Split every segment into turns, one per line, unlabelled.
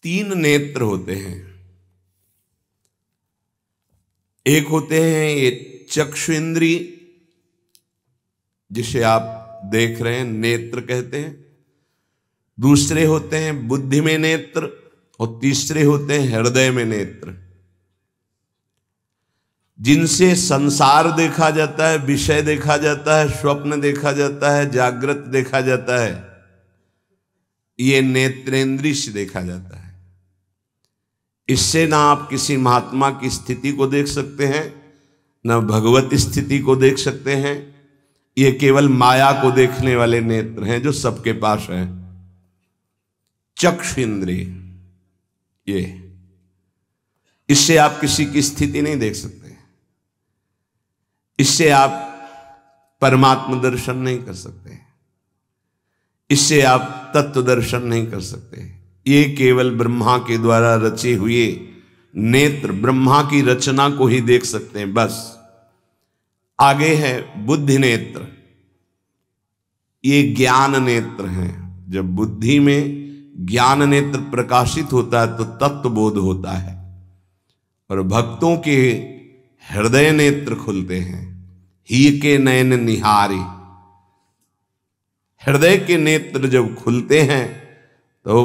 तीन नेत्र होते हैं। एक होते हैं ये चक्षु इंद्रिय, जिसे आप देख रहे हैं, नेत्र कहते हैं। दूसरे होते हैं बुद्धि में नेत्र, और तीसरे होते हैं हृदय में नेत्र, जिनसे संसार देखा जाता है, विषय देखा जाता है, स्वप्न देखा जाता है, जागृत देखा जाता है। ये नेत्रेंद्रिय से देखा जाता है। इससे ना आप किसी महात्मा की स्थिति को देख सकते हैं, ना भगवत स्थिति को देख सकते हैं। ये केवल माया को देखने वाले नेत्र हैं जो सबके पास हैं। चक्षु इंद्रिय, ये इससे आप किसी की स्थिति नहीं देख सकते, इससे आप परमात्मा दर्शन नहीं कर सकते, इससे आप तत्व दर्शन नहीं कर सकते। ये केवल ब्रह्मा के द्वारा रचे हुए नेत्र, ब्रह्मा की रचना को ही देख सकते हैं, बस। आगे है बुद्धि नेत्र। ये ज्ञान नेत्र हैं। जब बुद्धि में ज्ञान नेत्र प्रकाशित होता है तो तत्व बोध होता है, और भक्तों के हृदय नेत्र खुलते हैं। ही के नयन निहारे, हृदय के नेत्र जब खुलते हैं तो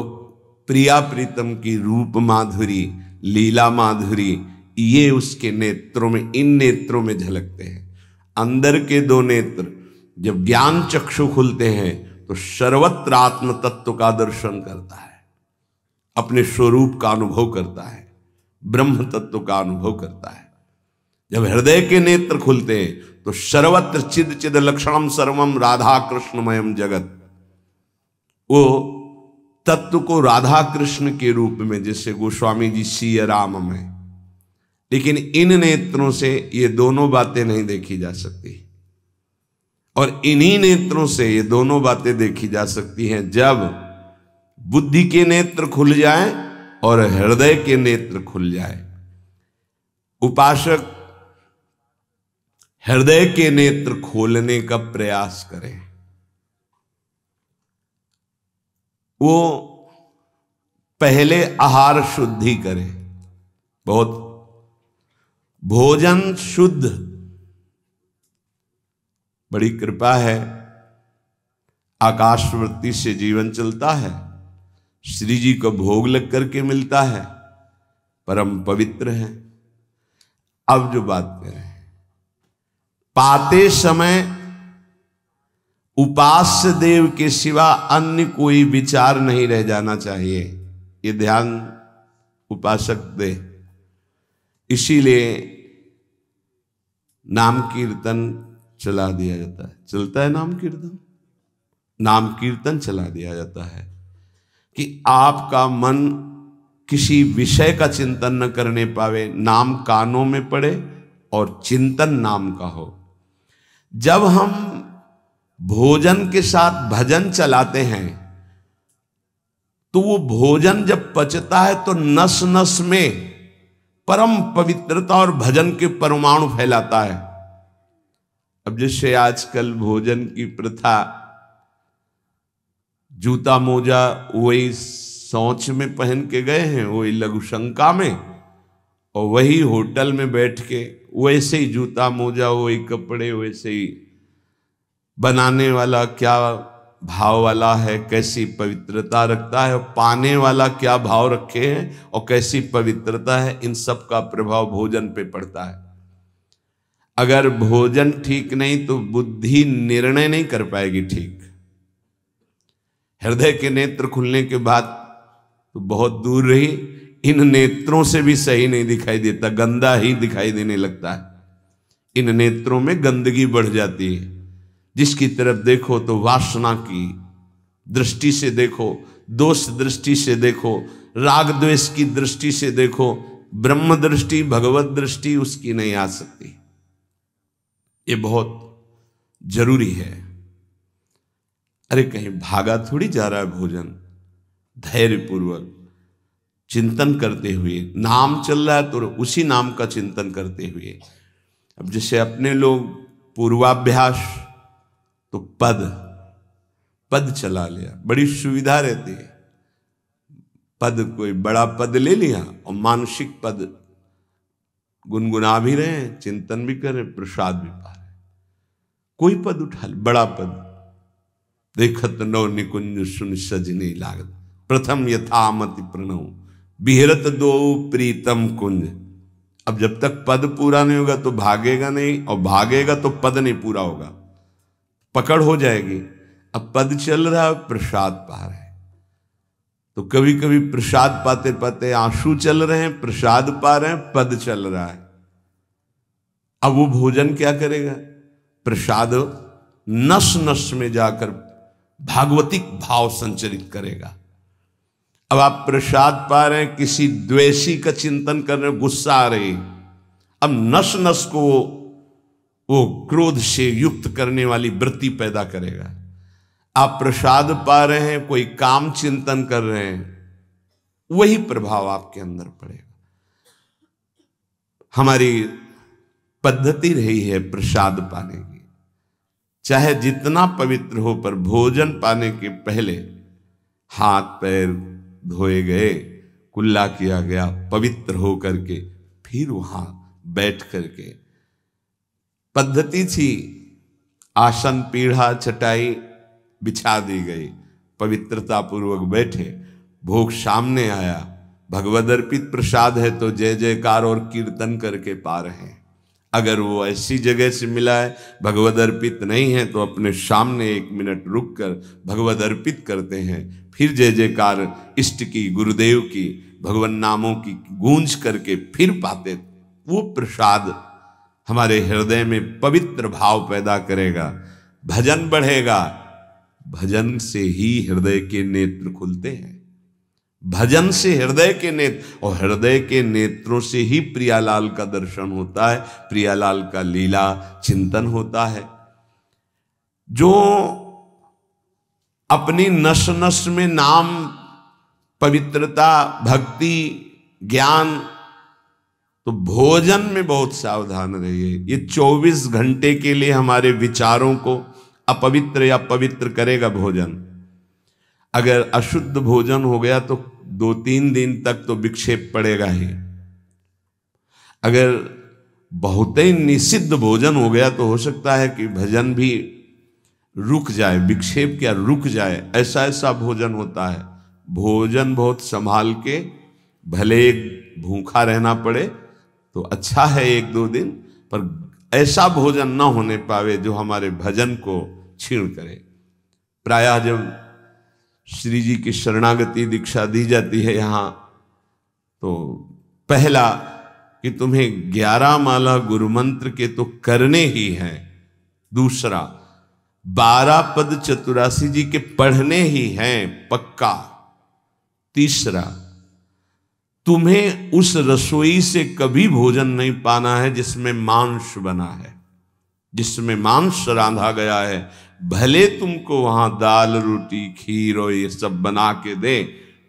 प्रिया प्रीतम की रूप माधुरी, लीला माधुरी, ये उसके नेत्रों में, इन नेत्रों में झलकते हैं। अंदर के दो नेत्र जब ज्ञान चक्षु खुलते हैं तो सर्वत्र आत्म तत्व का दर्शन करता है, अपने स्वरूप का अनुभव करता है, ब्रह्म तत्व का अनुभव करता है। जब हृदय के नेत्र खुलते हैं तो सर्वत्र चिद चिद लक्षणम सर्वम राधा कृष्णमयम जगत, वो तत्व को राधा कृष्ण के रूप में, जैसे गोस्वामी जी सिया राम में। लेकिन इन नेत्रों से ये दोनों बातें नहीं देखी जा सकती, और इन्हीं नेत्रों से ये दोनों बातें देखी जा सकती हैं जब बुद्धि के नेत्र खुल जाएं और हृदय के नेत्र खुल जाए। उपासक हृदय के नेत्र खोलने का प्रयास करें। वो पहले आहार शुद्धि करें, बहुत भोजन शुद्ध। बड़ी कृपा है, आकाशवृत्ति से जीवन चलता है, श्री जी को भोग लग करके मिलता है, परम पवित्र है। अब जो बात करें, पाते समय उपास्य देव के सिवा अन्य कोई विचार नहीं रह जाना चाहिए। ये ध्यान उपासक दे। इसीलिए नाम कीर्तन चला दिया जाता है। चलता है नाम कीर्तन, नाम कीर्तन चला दिया जाता है कि आपका मन किसी विषय का चिंतन न करने पावे, नाम कानों में पड़े और चिंतन नाम का हो। जब हम भोजन के साथ भजन चलाते हैं तो वो भोजन जब पचता है तो नस नस में परम पवित्रता और भजन के परमाणु फैलाता है। अब जैसे आजकल भोजन की प्रथा, जूता मोजा वही शौच में पहन के गए हैं, वही लघुशंका में, और वही होटल में बैठ के वैसे ही जूता मोजा, वही कपड़े, वैसे ही बनाने वाला क्या भाव वाला है, कैसी पवित्रता रखता है, पाने वाला क्या भाव रखे हैं और कैसी पवित्रता है, इन सब का प्रभाव भोजन पे पड़ता है। अगर भोजन ठीक नहीं तो बुद्धि निर्णय नहीं कर पाएगी ठीक। हृदय के नेत्र खुलने के बाद तो बहुत दूर रही, इन नेत्रों से भी सही नहीं दिखाई देता, गंदा ही दिखाई देने लगता है। इन नेत्रों में गंदगी बढ़ जाती है। जिसकी तरफ देखो तो वासना की दृष्टि से देखो, दोष दृष्टि से देखो, राग द्वेष की दृष्टि से देखो, ब्रह्म दृष्टि, भगवत दृष्टि उसकी नहीं आ सकती। ये बहुत जरूरी है। अरे कहीं भागा थोड़ी जा रहा है भोजन, धैर्य पूर्वक चिंतन करते हुए, नाम चल रहा है तो उसी नाम का चिंतन करते हुए। अब जैसे अपने लोग पूर्वाभ्यास तो पद चला लिया, बड़ी सुविधा रहती है। पद कोई बड़ा पद ले लिया और मानसिक पद गुनगुना भी रहे हैं, चिंतन भी कर रहे, प्रसाद भी पा रहे। कोई पद उठा ले, बड़ा पद, देखत नौ निकुंज सुन सजनी लागत, प्रथम यथामति प्रणव बिहरत दो प्रीतम कुंज। अब जब तक पद पूरा नहीं होगा तो भागेगा नहीं, और भागेगा तो पद नहीं पूरा होगा, पकड़ हो जाएगी। अब पद चल रहा है, प्रसाद पा रहे हैं, तो कभी कभी प्रसाद पाते पाते आंसू चल रहे हैं, प्रसाद पा रहे हैं, पद चल रहा है। अब वो भोजन क्या करेगा? प्रसाद नस नस में जाकर भागवतिक भाव संचरित करेगा। अब आप प्रसाद पा रहे हैं, किसी द्वेषी का चिंतन कर रहे हैं, गुस्सा आ रही, अब नस नस को वो क्रोध से युक्त करने वाली वृत्ति पैदा करेगा। आप प्रसाद पा रहे हैं, कोई काम चिंतन कर रहे हैं, वही प्रभाव आपके अंदर पड़ेगा। हमारी पद्धति रही है प्रसाद पाने की, चाहे जितना पवित्र हो, पर भोजन पाने के पहले हाथ पैर धोए गए, कुल्ला किया गया, पवित्र हो करके फिर वहां बैठ करके, पद्धति थी आसन पीढ़ा चटाई बिछा दी गई, पवित्रता पूर्वक बैठे, भोग सामने आया, भगवद अर्पित प्रसाद है तो जय जयकार और कीर्तन करके पा रहे हैं। अगर वो ऐसी जगह से मिला है, भगवद अर्पित नहीं है, तो अपने सामने 1 मिनट रुक कर भगवद अर्पित करते हैं, फिर जय जयकार इष्ट की, गुरुदेव की, भगवान नामों की गूंज करके फिर पाते। वो प्रसाद हमारे हृदय में पवित्र भाव पैदा करेगा, भजन बढ़ेगा। भजन से ही हृदय के नेत्र खुलते हैं, भजन से हृदय के नेत्र, और हृदय के नेत्रों से ही प्रियालाल का दर्शन होता है, प्रियालाल का लीला चिंतन होता है। जो अपनी नस नस में नाम, पवित्रता, भक्ति, ज्ञान, तो भोजन में बहुत सावधान रहिए। ये 24 घंटे के लिए हमारे विचारों को अपवित्र या पवित्र करेगा भोजन। अगर अशुद्ध भोजन हो गया तो 2-3 दिन तक तो विक्षेप पड़ेगा ही। अगर बहुत ही निषिद्ध भोजन हो गया तो हो सकता है कि भजन भी रुक जाए, विक्षेप क्या रुक जाए, ऐसा ऐसा भोजन होता है। भोजन बहुत संभाल के, भले भूखा रहना पड़े तो अच्छा है 1-2 दिन, पर ऐसा भोजन ना होने पावे जो हमारे भजन को छीण करे। प्रायः जब श्री जी की शरणागति दीक्षा दी जाती है यहाँ, तो पहला कि तुम्हें 11 माला गुरु मंत्र के तो करने ही हैं, दूसरा 12 पद चतुरासी जी के पढ़ने ही हैं पक्का, तीसरा तुम्हें उस रसोई से कभी भोजन नहीं पाना है जिसमें मांस बना है, जिसमें मांस रांधा गया है। भले तुमको वहां दाल रोटी खीर और ये सब बना के दे,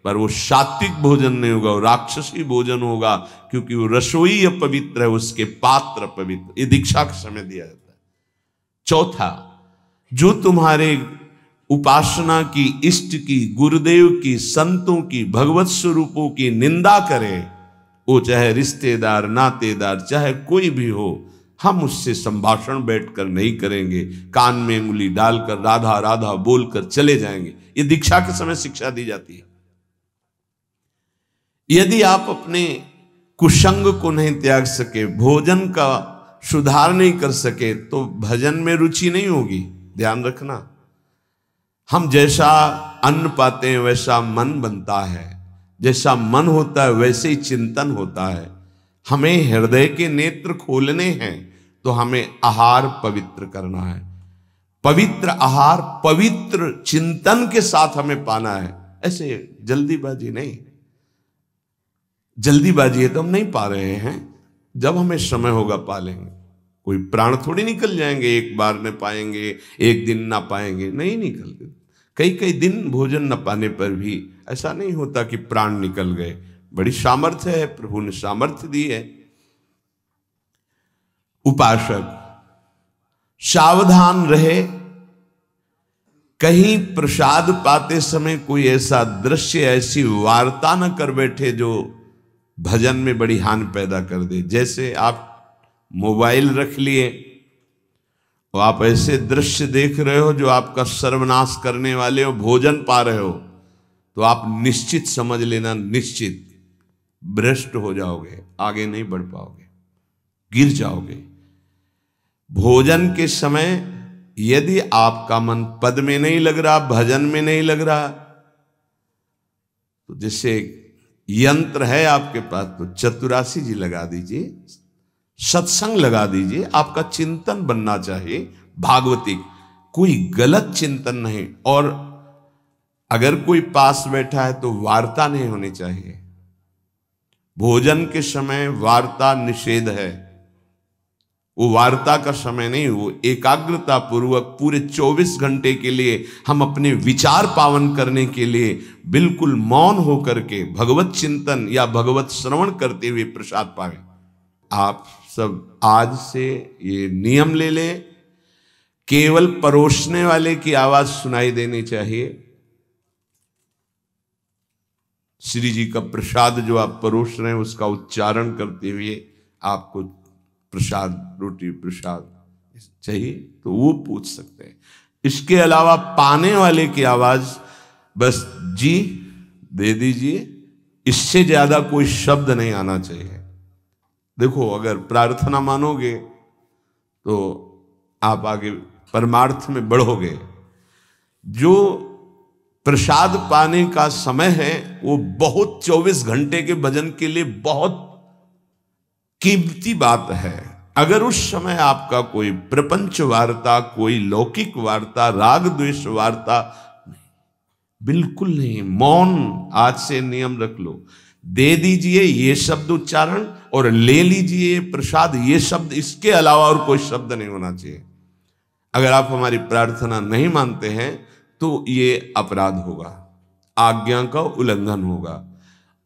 पर वो सात्विक भोजन नहीं होगा, वो राक्षसी भोजन होगा, क्योंकि वो रसोई अपवित्र है, उसके पात्र पवित्र। ये दीक्षा के समय दिया जाता है। चौथा, जो तुम्हारे उपासना की, इष्ट की, गुरुदेव की, संतों की, भगवत स्वरूपों की निंदा करे, वो चाहे रिश्तेदार, नातेदार, चाहे कोई भी हो, हम उससे संभाषण बैठकर नहीं करेंगे, कान में उंगली डालकर राधा राधा बोलकर चले जाएंगे। ये दीक्षा के समय शिक्षा दी जाती है। यदि आप अपने कुसंग को नहीं त्याग सके, भोजन का सुधार नहीं कर सके, तो भजन में रुचि नहीं होगी। ध्यान रखना, हम जैसा अन्न पाते हैं वैसा मन बनता है, जैसा मन होता है वैसे ही चिंतन होता है। हमें हृदय के नेत्र खोलने हैं तो हमें आहार पवित्र करना है, पवित्र आहार पवित्र चिंतन के साथ हमें पाना है। ऐसे जल्दीबाजी नहीं, जल्दीबाजी है तो हम नहीं पा रहे हैं, जब हमें समय होगा पा लेंगे। कोई प्राण थोड़ी निकल जाएंगे, एक बार न पाएंगे, एक दिन ना पाएंगे, नहीं निकलते। कई कई दिन भोजन न पाने पर भी ऐसा नहीं होता कि प्राण निकल गए। बड़ी सामर्थ्य है, प्रभु ने सामर्थ्य दी है। उपासक सावधान रहे कहीं प्रसाद पाते समय कोई ऐसा दृश्य, ऐसी वार्ता न कर बैठे जो भजन में बड़ी हानि पैदा कर दे। जैसे आप मोबाइल रख लिए और आप ऐसे दृश्य देख रहे हो जो आपका सर्वनाश करने वाले हो, भोजन पा रहे हो, तो आप निश्चित समझ लेना, निश्चित भ्रष्ट हो जाओगे, आगे नहीं बढ़ पाओगे, गिर जाओगे। भोजन के समय यदि आपका मन पद में नहीं लग रहा, भजन में नहीं लग रहा, तो जैसे यंत्र है आपके पास, तो चतुरासी जी लगा दीजिए, सत्संग लगा दीजिए। आपका चिंतन बनना चाहिए भागवतिक, कोई गलत चिंतन नहीं। और अगर कोई पास बैठा है तो वार्ता नहीं होनी चाहिए। भोजन के समय वार्ता निषेध है, वो वार्ता का समय नहीं, वो एकाग्रता पूर्वक पूरे 24 घंटे के लिए हम अपने विचार पावन करने के लिए बिल्कुल मौन होकर के भगवत चिंतन या भगवत श्रवण करते हुए प्रसाद पावे। आप सब आज से ये नियम ले लें, केवल परोसने वाले की आवाज सुनाई देनी चाहिए। श्री जी का प्रसाद जो आप परोस रहे हैं उसका उच्चारण करते हुए आपको प्रसाद, रोटी प्रसाद चाहिए तो वो पूछ सकते हैं। इसके अलावा पाने वाले की आवाज बस जी दे दीजिए, इससे ज्यादा कोई शब्द नहीं आना चाहिए। देखो, अगर प्रार्थना मानोगे तो आप आगे परमार्थ में बढ़ोगे। जो प्रसाद पाने का समय है वो बहुत 24 घंटे के भजन के लिए बहुत कीमती बात है। अगर उस समय आपका कोई प्रपंच वार्ता, कोई लौकिक वार्ता, राग द्वेष वार्ता, बिल्कुल नहीं, मौन आज से नियम रख लो। दे दीजिए ये शब्द उच्चारण और ले लीजिए प्रसाद ये शब्द, इसके अलावा और कोई शब्द नहीं होना चाहिए। अगर आप हमारी प्रार्थना नहीं मानते हैं तो ये अपराध होगा, आज्ञा का उल्लंघन होगा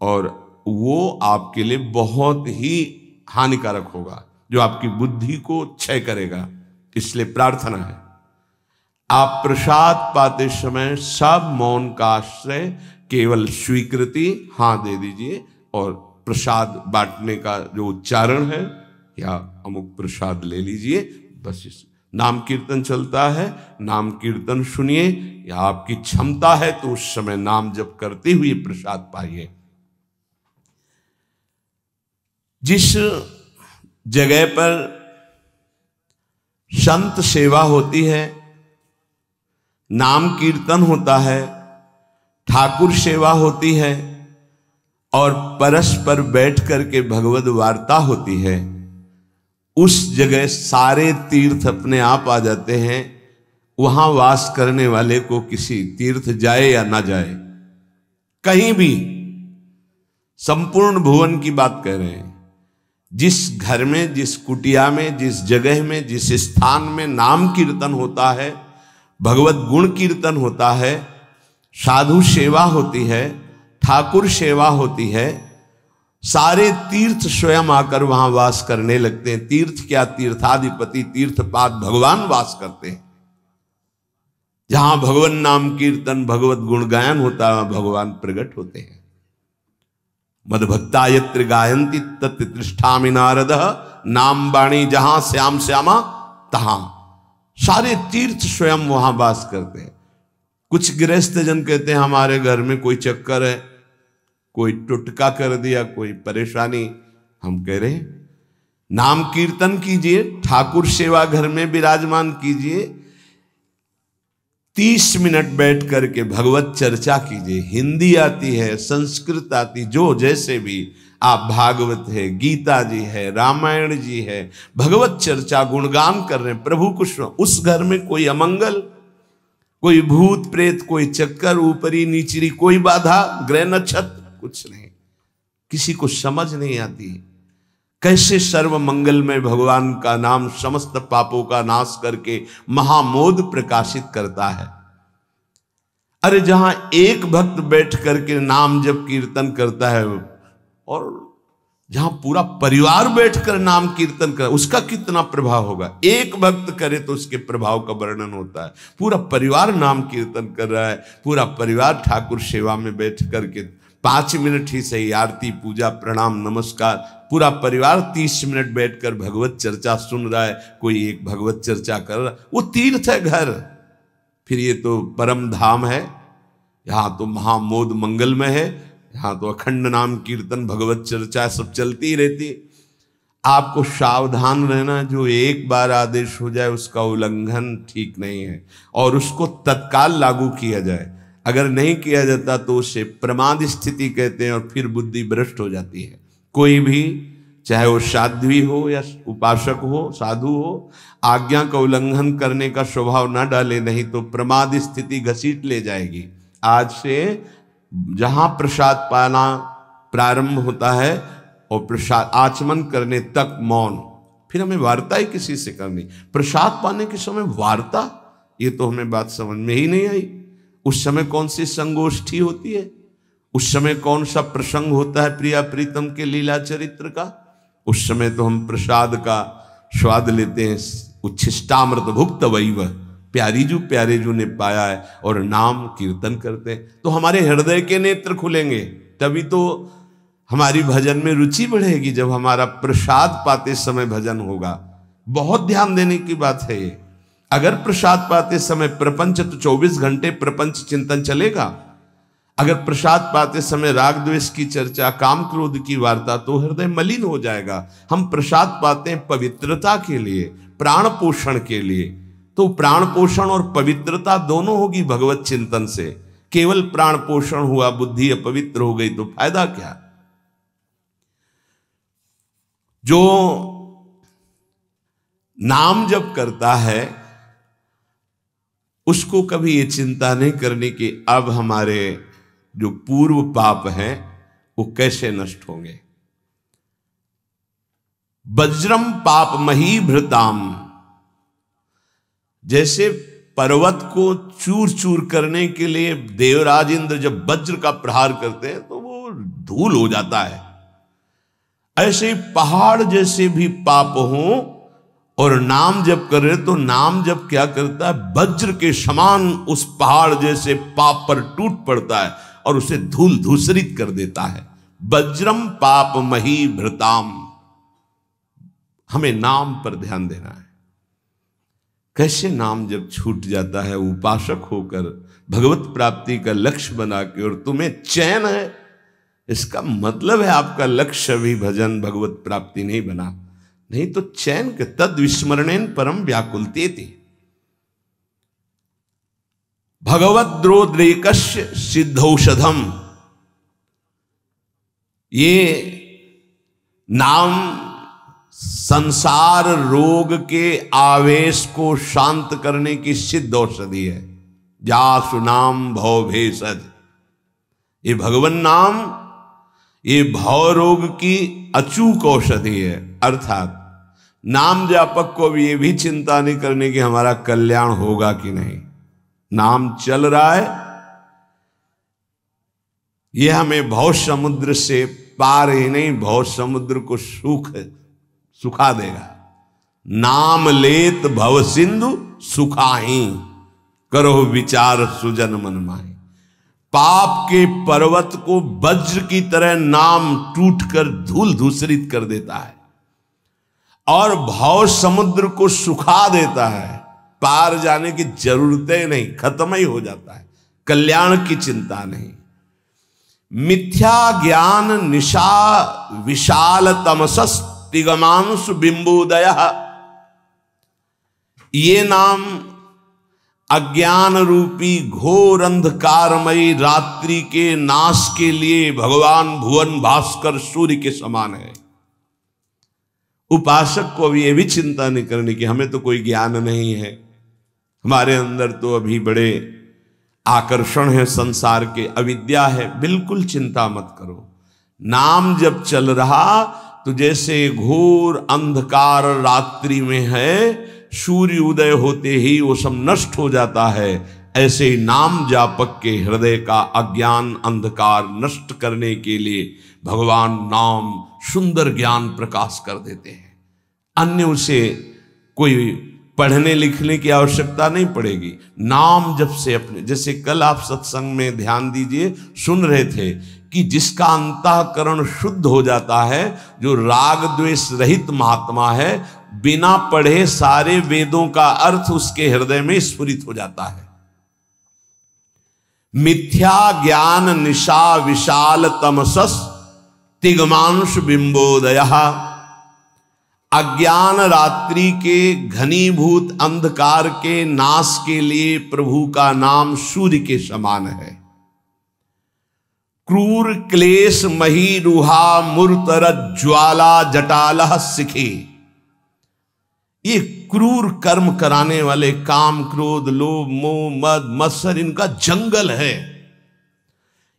और वो आपके लिए बहुत ही हानिकारक होगा, जो आपकी बुद्धि को क्षय करेगा। इसलिए प्रार्थना है, आप प्रसाद पाते समय सब मौन का आश्रय, केवल स्वीकृति हां दे दीजिए और प्रसाद बांटने का जो उच्चारण है या अमुक प्रसाद ले लीजिए। बस इस नाम कीर्तन चलता है, नाम कीर्तन सुनिए, या आपकी क्षमता है तो उस समय नाम जप करते हुए प्रसाद पाइए। जिस जगह पर संत सेवा होती है, नाम कीर्तन होता है, ठाकुर सेवा होती है और परस्पर बैठ करके भगवद वार्ता होती है, उस जगह सारे तीर्थ अपने आप आ जाते हैं। वहां वास करने वाले को किसी तीर्थ जाए या ना जाए, कहीं भी, संपूर्ण भुवन की बात कह रहे हैं, जिस घर में, जिस कुटिया में, जिस जगह में, जिस स्थान में नाम कीर्तन होता है, भगवत गुण कीर्तन होता है, साधु सेवा होती है, ठाकुर सेवा होती है, सारे तीर्थ स्वयं आकर वहां वास करने लगते हैं। तीर्थ क्या, तीर्थाधिपति तीर्थपाद भगवान वास करते हैं। जहां भगवान नाम कीर्तन, भगवत गुण गायन होता है, भगवान प्रकट होते हैं। मदभक्ता यत्र गायन्ति तत्र तिष्ठामि नारदः, नाम वाणी जहां श्याम श्यामा तहां। सारे तीर्थ स्वयं वहां वास करते हैं। कुछ गृहस्थ जन कहते हैं हमारे घर में कोई चक्कर है, कोई टुटका कर दिया, कोई परेशानी। हम कह रहे हैं नाम कीर्तन कीजिए, ठाकुर सेवा घर में विराजमान कीजिए, 30 मिनट बैठ करके भगवत चर्चा कीजिए। हिंदी आती है, संस्कृत आती, जो जैसे भी आप, भागवत है, गीता जी है, रामायण जी है, भगवत चर्चा गुणगान कर रहे हैं, प्रभु कुछ, उस घर में कोई अमंगल, कोई भूत प्रेत, कोई चक्कर, ऊपरी नीचरी कोई बाधा, ग्रह नक्षत्र कुछ नहीं, किसी को समझ नहीं आती कैसे सर्व मंगलमय भगवान का नाम समस्त पापों का नाश करके महामोद प्रकाशित करता है। अरे जहां एक भक्त बैठ करके नाम जब कीर्तन करता है और जहां पूरा परिवार बैठकर नाम कीर्तन करे, उसका कितना प्रभाव होगा। एक भक्त करे तो उसके प्रभाव का वर्णन होता है। पूरा परिवार नाम कीर्तन कर रहा है, पूरा परिवार ठाकुर सेवा में बैठ करके 5 मिनट ही सही, आरती पूजा प्रणाम नमस्कार, पूरा परिवार 30 मिनट बैठकर भगवत चर्चा सुन रहा है, कोई एक भगवत चर्चा कर रहा है, वो तीर्थ है घर। फिर ये तो परम धाम है, यहाँ तो महामोद मंगलमय है, यहाँ तो अखंड नाम कीर्तन भगवत चर्चा सब चलती ही रहती। आपको सावधान रहना, जो एक बार आदेश हो जाए उसका उल्लंघन ठीक नहीं है, और उसको तत्काल लागू किया जाए। अगर नहीं किया जाता तो उसे प्रमाद स्थिति कहते हैं, और फिर बुद्धि भ्रष्ट हो जाती है। कोई भी, चाहे वो साध्वी हो या उपासक हो, साधु हो, आज्ञा का उल्लंघन करने का स्वभाव ना डाले, नहीं तो प्रमाद स्थिति घसीट ले जाएगी। आज से जहां प्रसाद पाना प्रारंभ होता है और प्रसाद आचमन करने तक मौन, फिर हमें वार्ता ही किसी से करनी। प्रसाद पाने के समय वार्ता, ये तो हमें बात समझ में ही नहीं आई। उस समय कौन सी संगोष्ठी होती है, उस समय कौन सा प्रसंग होता है प्रिया प्रीतम के लीला चरित्र का। उस समय तो हम प्रसाद का स्वाद लेते हैं, उच्छिष्टामृत भुक्त वैव, प्यारे जू ने पाया है, और नाम कीर्तन करते हैं। तो हमारे हृदय के नेत्र खुलेंगे, तभी तो हमारी भजन में रुचि बढ़ेगी, जब हमारा प्रसाद पाते समय भजन होगा। बहुत ध्यान देने की बात है ये। अगर प्रसाद पाते समय प्रपंच, तो 24 घंटे प्रपंच चिंतन चलेगा। अगर प्रसाद पाते समय राग द्वेष की चर्चा, काम क्रोध की वार्ता, तो हृदय मलिन हो जाएगा। हम प्रसाद पाते हैं पवित्रता के लिए, प्राण पोषण के लिए, तो प्राण पोषण और पवित्रता दोनों होगी भगवत चिंतन से। केवल प्राण पोषण हुआ, बुद्धि अपवित्र हो गई, तो फायदा क्या। जो नाम जप करता है उसको कभी ये चिंता नहीं करनी कि अब हमारे जो पूर्व पाप हैं वो कैसे नष्ट होंगे। वज्रम पाप मही भृताम, जैसे पर्वत को चूर चूर करने के लिए देवराज इंद्र जब वज्र का प्रहार करते हैं तो वो धूल हो जाता है, ऐसे पहाड़ जैसे भी पाप हों और नाम जप कर रहे तो नाम जप क्या करता है, वज्र के समान उस पहाड़ जैसे पाप पर टूट पड़ता है और उसे धूल धूसरित कर देता है। वज्रम पाप मही भृताम, हमें नाम पर ध्यान देना है। कैसे नाम जब छूट जाता है उपासक होकर भगवत प्राप्ति का लक्ष्य बना के, और तुम्हें चैन है, इसका मतलब है आपका लक्ष्य भी भजन भगवत प्राप्ति नहीं बना, नहीं तो चैन के तद विस्मरणेन परम व्याकुलते थे। भगवद्रोद्रेकस्य सिद्धौषधम, ये नाम संसार रोग के आवेश को शांत करने की सिद्ध औषधि है। जासु नाम भव भेषज, ये भगवान नाम ये भव रोग की अचूक औषधि है। अर्थात नाम जापक को भी ये भी चिंता नहीं करने की हमारा कल्याण होगा कि नहीं, नाम चल रहा है, ये हमें भव समुद्र से पार ही नहीं, भव समुद्र को सुखा देगा। नाम लेत भव सिंधु सुखाही, करो विचार सुजन मन माही। पाप के पर्वत को वज्र की तरह नाम टूटकर धूल धूसरित कर देता है और भव समुद्र को सुखा देता है। पार जाने की जरूरतें नहीं, खत्म ही हो जाता है, कल्याण की चिंता नहीं। मिथ्या ज्ञान निशा विशाल तमसस् तिगमांशु बिंबोदय, ये नाम अज्ञान रूपी घोर अंधकारमयी रात्रि के नाश के लिए भगवान भुवन भास्कर सूर्य के समान है। उपासक को अभी ये भी चिंता नहीं करनी कि हमें तो कोई ज्ञान नहीं है, हमारे अंदर तो अभी बड़े आकर्षण है संसार के, अविद्या है। बिल्कुल चिंता मत करो, नाम जब चल रहा तो जैसे घोर अंधकार रात्रि में है, सूर्य उदय होते ही वो सब नष्ट हो जाता है, ऐसे ही नाम जापक के हृदय का अज्ञान अंधकार नष्ट करने के लिए भगवान नाम सुंदर ज्ञान प्रकाश कर देते हैं। अन्य उसे कोई पढ़ने लिखने की आवश्यकता नहीं पड़ेगी। नाम जब से अपने, जैसे कल आप सत्संग में ध्यान दीजिए, सुन रहे थे कि जिसका अंतःकरण शुद्ध हो जाता है, जो राग द्वेष रहित महात्मा है, बिना पढ़े सारे वेदों का अर्थ उसके हृदय में स्फुरित हो जाता है। मिथ्या ज्ञान निशा विशाल तमसस तिग्मांश बिंबोदयः। अज्ञान रात्रि के घनीभूत अंधकार के नाश के लिए प्रभु का नाम सूर्य के समान है। क्रूर क्लेश मही रुहा मूर्तर ज्वाला जटालह सिखे। ये क्रूर कर्म कराने वाले, काम क्रोध लोभ मोह मद मत्सर, इनका जंगल है।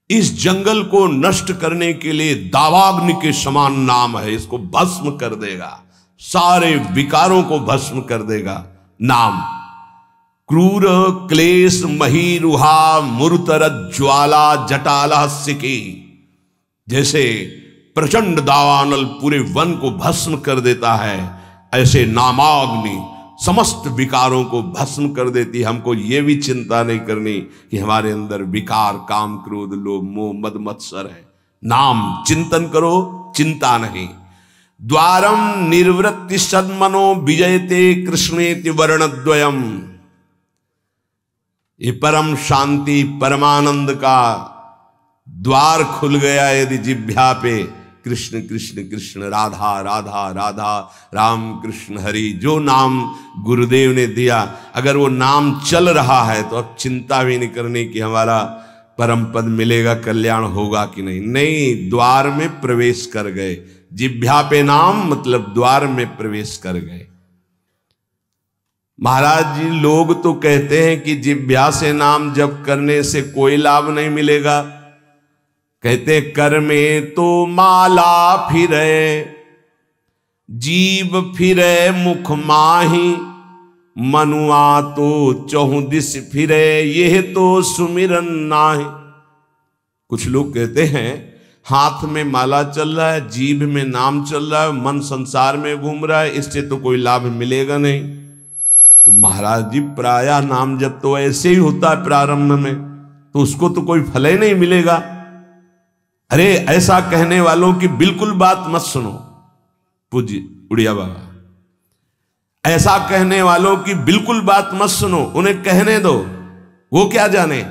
इस जंगल को नष्ट करने के लिए दावाग्नि के समान नाम है। इसको भस्म कर देगा, सारे विकारों को भस्म कर देगा नाम। क्रूर क्लेश मही रुहा मूर्तर ज्वाला जटाला सिकी। जैसे प्रचंड दावानल पूरे वन को भस्म कर देता है, ऐसे नामाग्नि समस्त विकारों को भस्म कर देती। हमको ये भी चिंता नहीं करनी कि हमारे अंदर विकार काम क्रोध लोभ मोह मद मत्सर है। नाम चिंतन करो, चिंता नहीं। द्वारम निर्वृत्ति सन्मनो विजयते कृष्णेति वर्णद्वयम। ये परम शांति परमानंद का द्वार खुल गया यदि जिह्वा पे कृष्ण कृष्ण कृष्ण राधा राधा राधा राम कृष्ण हरि, जो नाम गुरुदेव ने दिया, अगर वो नाम चल रहा है तो अब चिंता भी नहीं करनी कि हमारा परम पद मिलेगा, कल्याण होगा कि नहीं। नहीं, द्वार में प्रवेश कर गए। जिह्वा पे नाम मतलब द्वार में प्रवेश कर गए। महाराज जी, लोग तो कहते हैं कि जिह्वा से नाम जप करने से कोई लाभ नहीं मिलेगा। कहते कर में तो माला फिरे जीव फिरे मुख माही, मनुआ तो चहुदिस फिरे यह तो सुमिरन नाही। कुछ लोग कहते हैं हाथ में माला चल रहा है, जीभ में नाम चल रहा है, मन संसार में घूम रहा है, इससे तो कोई लाभ मिलेगा नहीं। तो महाराज जी, प्रायः नाम जब तो ऐसे ही होता है प्रारंभ में, तो उसको तो कोई फल ही नहीं मिलेगा। अरे ऐसा कहने वालों की बिल्कुल बात मत सुनो। पूज्य उड़िया बाबा, ऐसा कहने वालों की बिल्कुल बात मत सुनो, उन्हें कहने दो। वो क्या जाने,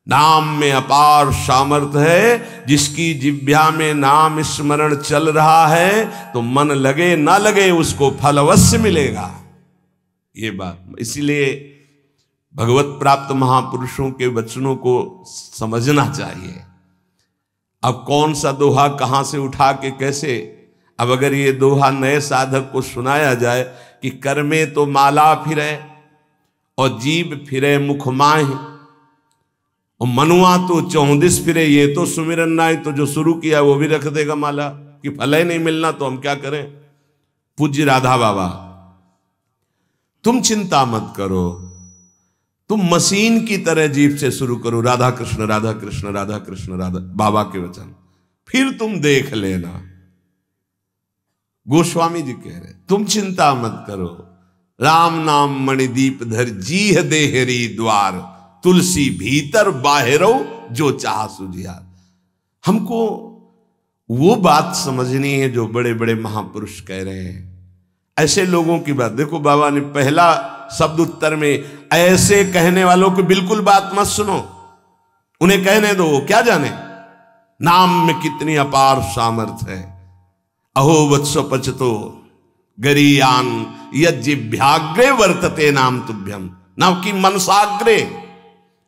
नाम में अपार सामर्थ्य है। जिसकी जिह्वा में नाम स्मरण चल रहा है तो मन लगे ना लगे उसको फल अवश्य मिलेगा। ये बात, इसीलिए भगवत प्राप्त महापुरुषों के वचनों को समझना चाहिए। अब कौन सा दोहा कहां से उठा के कैसे, अब अगर ये दोहा नए साधक को सुनाया जाए कि कर में तो माला फिरे और जीभ फिरे मुख माही और मनुआ तो चौदिस फिरे ये तो सुमिरन नाई, तो जो शुरू किया वो भी रख देगा माला कि फल ही नहीं मिलना तो हम क्या करें। पूज्य राधा बाबा, तुम चिंता मत करो, तुम मशीन की तरह जीभ से शुरू करो राधा कृष्ण राधा कृष्ण राधा कृष्ण राधा, बाबा के वचन, फिर तुम देख लेना। गोस्वामी जी कह रहे तुम चिंता मत करो। राम नाम मणिदीप धर जीह देहरी द्वार, तुलसी भीतर बाहरो जो चाह सुझियार। हमको वो बात समझनी है जो बड़े बड़े महापुरुष कह रहे हैं। ऐसे लोगों की बात देखो, बाबा ने पहला शब्द उत्तर में ऐसे कहने वालों की बिल्कुल बात मत सुनो, उन्हें कहने दो, क्या जाने नाम में कितनी अपार सामर्थ्य है। अहो वत्स पचतो गरीयान यज्जिभ्याग्रे वर्तते नाम तुभ्यम, ना कि मनसाग्रे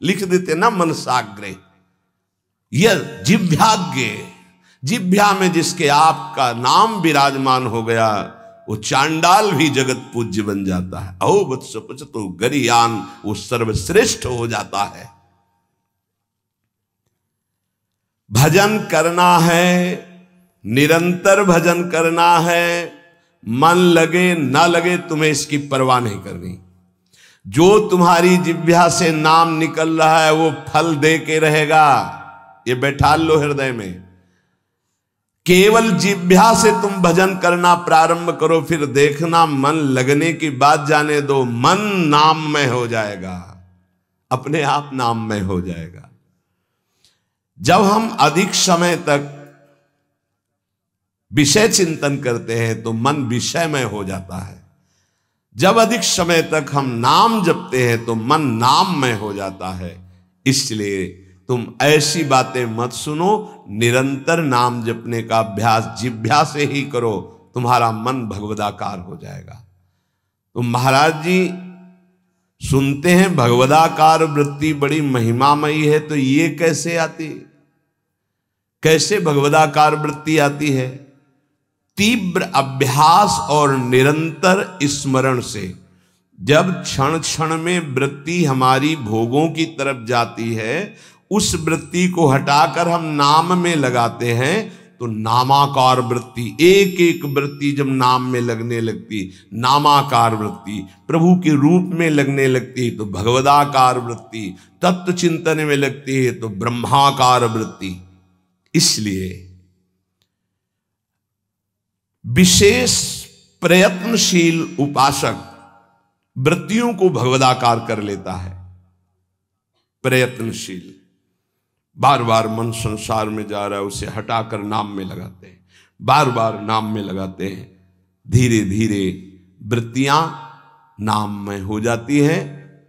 लिख देते ना, मनसाग्रे यह जिभ्याग्रे, जिभ्या में जिसके आपका नाम विराजमान हो गया वो चांडाल भी जगत पूज्य बन जाता है। अहो वत्स पचतो गरीयान, वो सर्वश्रेष्ठ हो जाता है। भजन करना है, निरंतर भजन करना है, मन लगे ना लगे तुम्हें इसकी परवाह नहीं करनी। जो तुम्हारी जिह्वा से नाम निकल रहा है वो फल दे के रहेगा, ये बैठा लो हृदय में। केवल जिह्वा से तुम भजन करना प्रारंभ करो, फिर देखना मन लगने की बात जाने दो, मन नाममय हो जाएगा, अपने आप नाममय हो जाएगा। जब हम अधिक समय तक विषय चिंतन करते हैं तो मन विषयमय हो जाता है। जब अधिक समय तक हम नाम जपते हैं तो मन नाममय हो जाता है। इसलिए तुम ऐसी बातें मत सुनो, निरंतर नाम जपने का अभ्यास जिह्वा से ही करो, तुम्हारा मन भगवदाकार हो जाएगा। तो महाराज जी सुनते हैं भगवदाकार वृत्ति बड़ी महिमामयी है, तो ये कैसे आती, कैसे भगवदाकार वृत्ति आती है? तीव्र अभ्यास और निरंतर स्मरण से। जब क्षण क्षण में वृत्ति हमारी भोगों की तरफ जाती है, उस वृत्ति को हटाकर हम नाम में लगाते हैं तो नामाकार वृत्ति, एक एक वृत्ति जब नाम में लगने लगती, नामाकार वृत्ति प्रभु के रूप में लगने लगती तो भगवदाकार वृत्ति, तत्व चिंतन में लगती है तो ब्रह्माकार वृत्ति। इसलिए विशेष प्रयत्नशील उपासक वृत्तियों को भगवदाकार कर लेता है। प्रयत्नशील, बार बार मन संसार में जा रहा है, उसे हटाकर नाम में लगाते हैं, बार बार नाम में लगाते हैं, धीरे धीरे वृत्तियां नाम में हो जाती है।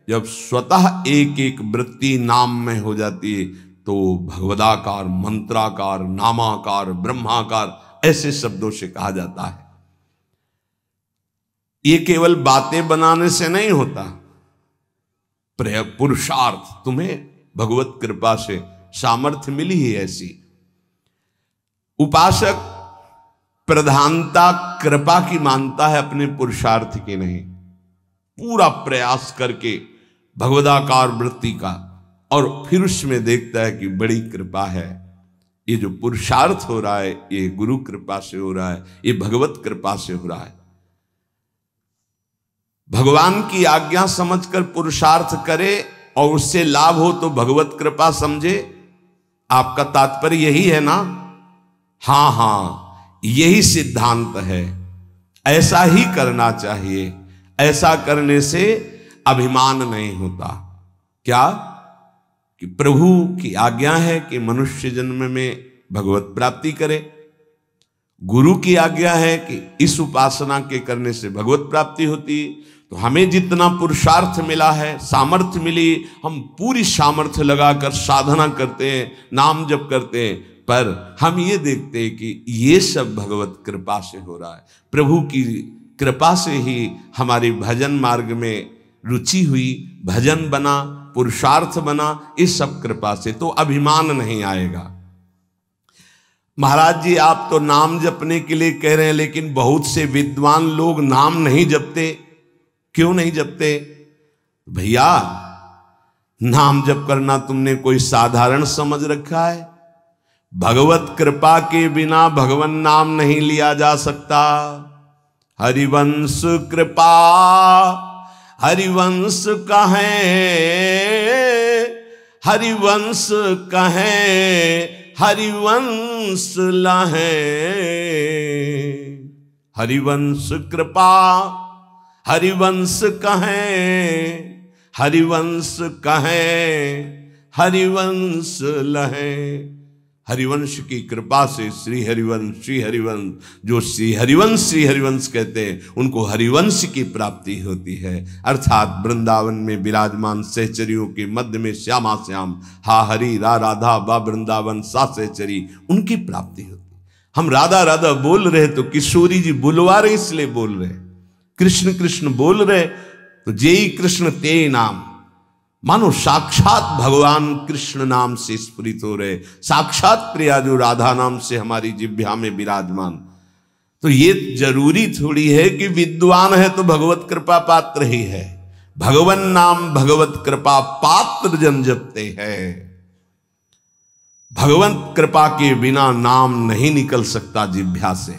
जब स्वतः एक एक वृत्ति नाम में हो जाती है तो भगवदाकार, मंत्राकार, नामाकार, ब्रह्माकार ऐसे शब्दों से कहा जाता है। ये केवल बातें बनाने से नहीं होता, पुरुषार्थ, तुम्हें भगवत कृपा से सामर्थ्य मिली है ऐसी। उपासक प्रधानता कृपा की मानता है, अपने पुरुषार्थ की नहीं। पूरा प्रयास करके भगवदाकार वृत्ति का, और फिर उसमें देखता है कि बड़ी कृपा है। ये जो पुरुषार्थ हो रहा है ये गुरु कृपा से हो रहा है, ये भगवत कृपा से हो रहा है। भगवान की आज्ञा समझकर पुरुषार्थ करे और उससे लाभ हो तो भगवत कृपा समझे। आपका तात्पर्य यही है ना? हाँ हाँ, यही सिद्धांत है। ऐसा ही करना चाहिए। ऐसा करने से अभिमान नहीं होता। क्या कि प्रभु की आज्ञा है कि मनुष्य जन्म में भगवत प्राप्ति करे, गुरु की आज्ञा है कि इस उपासना के करने से भगवत प्राप्ति होती। तो हमें जितना पुरुषार्थ मिला है, सामर्थ्य मिली, हम पूरी सामर्थ्य लगाकर साधना करते हैं, नाम जप करते हैं, पर हम ये देखते हैं कि ये सब भगवत कृपा से हो रहा है। प्रभु की कृपा से ही हमारे भजन मार्ग में रुचि हुई, भजन बना, पुरुषार्थ बना, इस सब कृपा से। तो अभिमान नहीं आएगा। महाराज जी आप तो नाम जपने के लिए कह रहे हैं, लेकिन बहुत से विद्वान लोग नाम नहीं जपते। क्यों नहीं जपते? भैया नाम जप करना तुमने कोई साधारण समझ रखा है? भगवत कृपा के बिना भगवान नाम नहीं लिया जा सकता। हरिवंश कृपा, हरिवंश कहें, हरिवंश कहें, हरिवंश लहें। हरिवंश कृपा, हरिवंश कहें, हरिवंश कहें, हरिवंश लहें। हरिवंश की कृपा से श्री हरिवंश, श्री हरिवंश, जो श्री हरिवंश कहते हैं उनको हरिवंश की प्राप्ति होती है। अर्थात वृंदावन में विराजमान सहचरियों के मध्य में श्यामा श्याम, हा हरि रा राधा बा वृंदावन सा सहचरी, उनकी प्राप्ति होती। हम राधा राधा बोल रहे तो किशोरी जी बुलवा रहे, इसलिए बोल रहे। कृष्ण कृष्ण बोल रहे तो जेई कृष्ण ते नाम, मानो साक्षात भगवान कृष्ण नाम से स्फुरित हो रहे, साक्षात प्रिया जो राधा नाम से हमारी जिह्वा में विराजमान। तो ये जरूरी थोड़ी है कि विद्वान है तो भगवत कृपा पात्र ही है। भगवन नाम भगवत कृपा पात्र जन जपते हैं। भगवत कृपा के बिना नाम नहीं निकल सकता जिह्वा से।